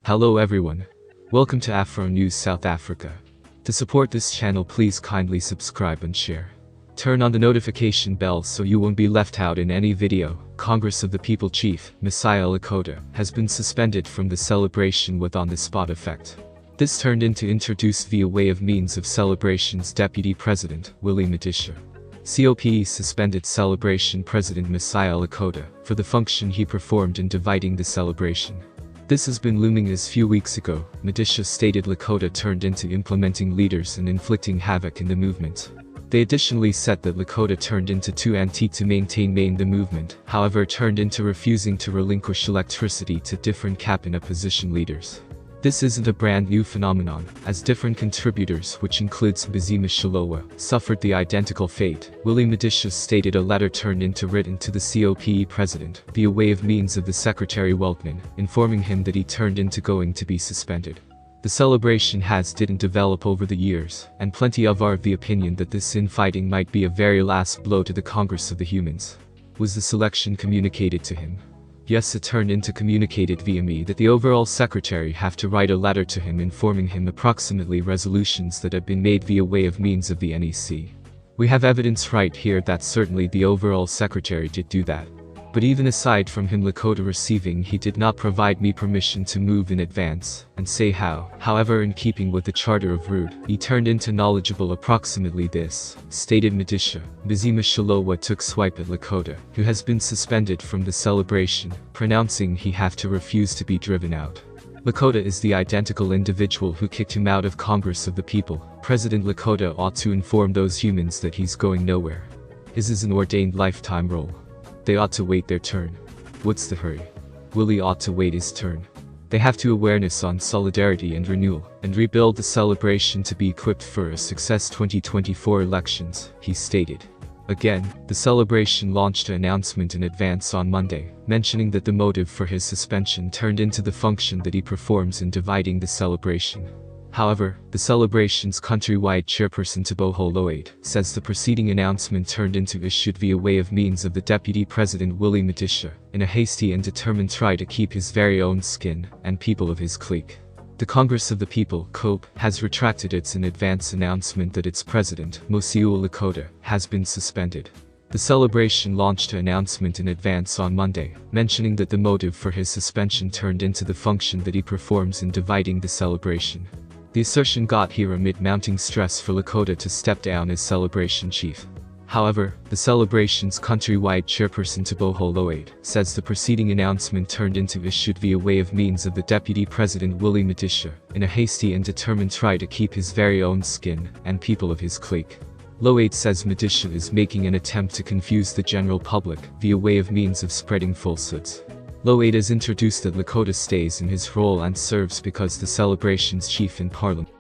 Hello everyone. Welcome to Afro News South Africa. To support this channel, please kindly subscribe and share. Turn on the notification bell so you won't be left out in any video. Congress of the People Chief, Mosioua Lekota, has been suspended from the celebration with on-the-spot effect. This turned into introduced via way of means of celebration's Deputy President, Willie Madisha. COPE suspended celebration President Mosioua Lekota for the function he performed in dividing the celebration. This has been looming as few weeks ago. Madisha stated Lekota turned into implementing leaders and inflicting havoc in the movement. They additionally said that Lekota turned into too anti to maintain the movement, however turned into refusing to relinquish electricity to different cabinet position leaders. This isn't a brand new phenomenon, as different contributors, which includes COPE Mosioua, suffered the identical fate. Willie Madisha stated a letter turned into written to the COPE president, via way of means of the Secretary Weltman, informing him that he turned into going to be suspended. The celebration didn't develop over the years, and plenty are of the opinion that this infighting might be a very last blow to the Congress of the Humans. Was the selection communicated to him? Yes, it turned into communicated via me that the overall secretary have to write a letter to him informing him approximately resolutions that have been made via way of means of the NEC. We have evidence right here that certainly the overall secretary did do that. But even aside from him Lekota receiving, he did not provide me permission to move in advance, and say how. However, in keeping with the charter of root, he turned into knowledgeable approximately this, stated Madisha. COPE Mosioua took swipe at Lekota, who has been suspended from the celebration, pronouncing he have to refuse to be driven out. Lekota is the identical individual who kicked him out of Congress of the People. President Lekota ought to inform those humans that he's going nowhere. His is an ordained lifetime role. They ought to wait their turn. What's the hurry? Willie ought to wait his turn. They have to awareness on solidarity and renewal, and rebuild the celebration to be equipped for a success 2024 elections, he stated. Again, the celebration launched an announcement in advance on Monday, mentioning that the motive for his suspension turned into the function that he performs in dividing the celebration. However, the celebration's countrywide chairperson Teboho Loade says the preceding announcement turned into issued via way of means of the Deputy President Willie Madisha, in a hasty and determined try to keep his very own skin and people of his clique. The Congress of the People, COPE, has retracted its in advance announcement that its president, Mosioua Lekota, has been suspended. The celebration launched an announcement in advance on Monday, mentioning that the motive for his suspension turned into the function that he performs in dividing the celebration. The assertion got here amid mounting stress for Lekota to step down as celebration chief. However, the celebration's countrywide chairperson Teboho Loade says the preceding announcement turned into issued via way of means of the Deputy President Willie Madisha, in a hasty and determined try to keep his very own skin and people of his clique. Loade says Madisha is making an attempt to confuse the general public via way of means of spreading falsehoods. Loade has introduced that Lekota stays in his role and serves because the celebration's chief in Parliament.